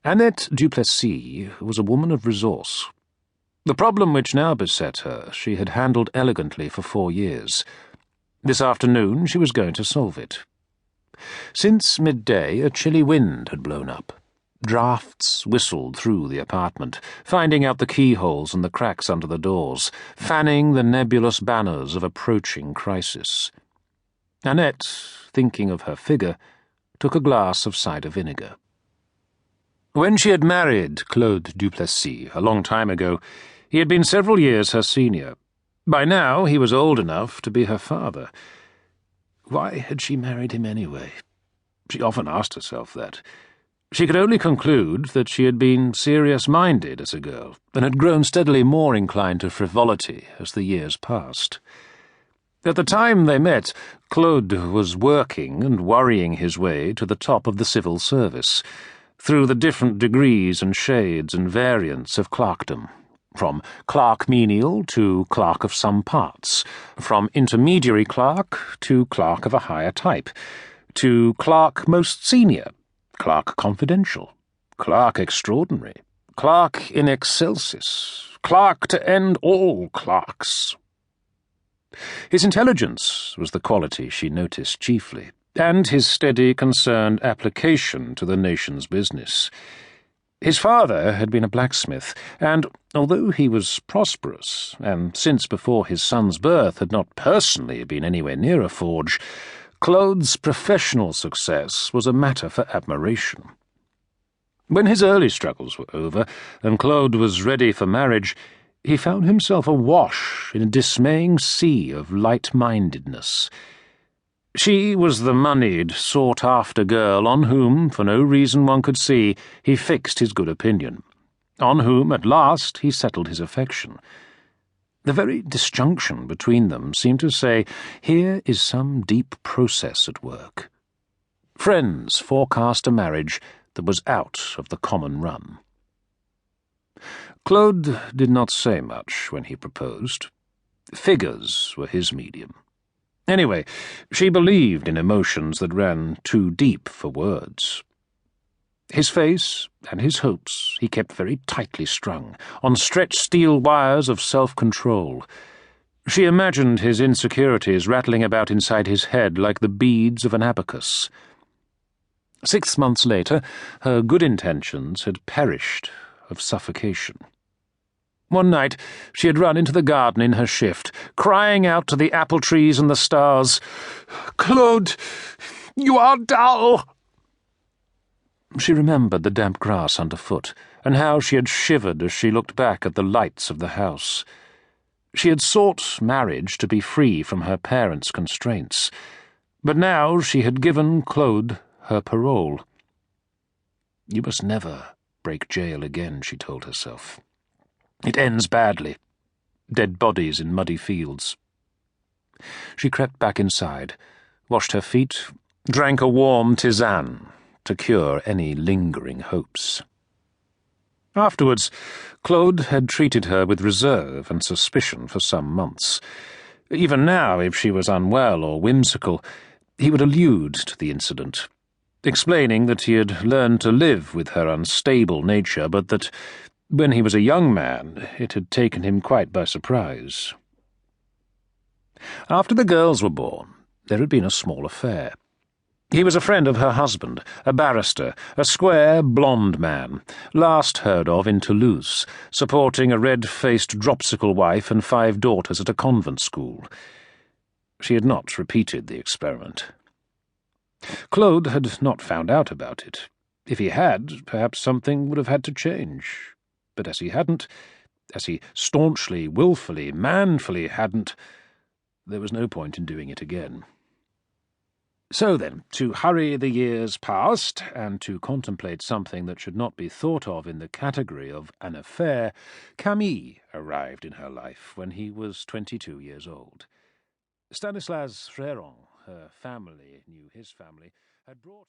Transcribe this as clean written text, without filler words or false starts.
Annette Duplessis was a woman of resource. The problem which now beset her she had handled elegantly for 4 years. This afternoon she was going to solve it. Since midday a chilly wind had blown up. Draughts whistled through the apartment, finding out the keyholes and the cracks under the doors, fanning the nebulous banners of approaching crisis. Annette, thinking of her figure, took a glass of cider vinegar. When she had married Claude Duplessis a long time ago, he had been several years her senior. By now he was old enough to be her father. Why had she married him anyway? She often asked herself that. She could only conclude that she had been serious-minded as a girl, and had grown steadily more inclined to frivolity as the years passed. At the time they met, Claude was working and worrying his way to the top of the civil service, through the different degrees and shades and variants of clerkdom, from clerk menial to clerk of some parts, from intermediary clerk to clerk of a higher type, to clerk most senior, clerk confidential, clerk extraordinary, clerk in excelsis, clerk to end all clerks. His intelligence was the quality she noticed chiefly, and his steady, concerned application to the nation's business. His father had been a blacksmith, and, although he was prosperous, and since before his son's birth had not personally been anywhere near a forge, Claude's professional success was a matter for admiration. When his early struggles were over, and Claude was ready for marriage, he found himself awash in a dismaying sea of light-mindedness. She was the moneyed, sought-after girl on whom, for no reason one could see, he fixed his good opinion, on whom, at last, he settled his affection. The very disjunction between them seemed to say, here is some deep process at work. Friends forecast a marriage that was out of the common run. Claude did not say much when he proposed. Figures were his medium. Anyway, she believed in emotions that ran too deep for words. His face and his hopes he kept very tightly strung, on stretched steel wires of self-control. She imagined his insecurities rattling about inside his head like the beads of an abacus. 6 months later, her good intentions had perished of suffocation. One night she had run into the garden in her shift, crying out to the apple trees and the stars, "Claude, you are dull!" She remembered the damp grass underfoot, and how she had shivered as she looked back at the lights of the house. She had sought marriage to be free from her parents' constraints, but now she had given Claude her parole. You must never break jail again, she told herself. It ends badly. Dead bodies in muddy fields. She crept back inside, washed her feet, drank a warm tisane to cure any lingering hopes. Afterwards, Claude had treated her with reserve and suspicion for some months. Even now, if she was unwell or whimsical, he would allude to the incident, explaining that he had learned to live with her unstable nature, but that when he was a young man, it had taken him quite by surprise. After the girls were born, there had been a small affair. He was a friend of her husband, a barrister, a square, blonde man, last heard of in Toulouse, supporting a red-faced dropsical wife and 5 daughters at a convent school. She had not repeated the experiment. Claude had not found out about it. If he had, perhaps something would have had to change. But as he hadn't, as he staunchly, wilfully, manfully hadn't, there was no point in doing it again. So then, to hurry the years past, and to contemplate something that should not be thought of in the category of an affair, Camille arrived in her life when he was 22 years old. Stanislas Fréron, her family knew his family, had brought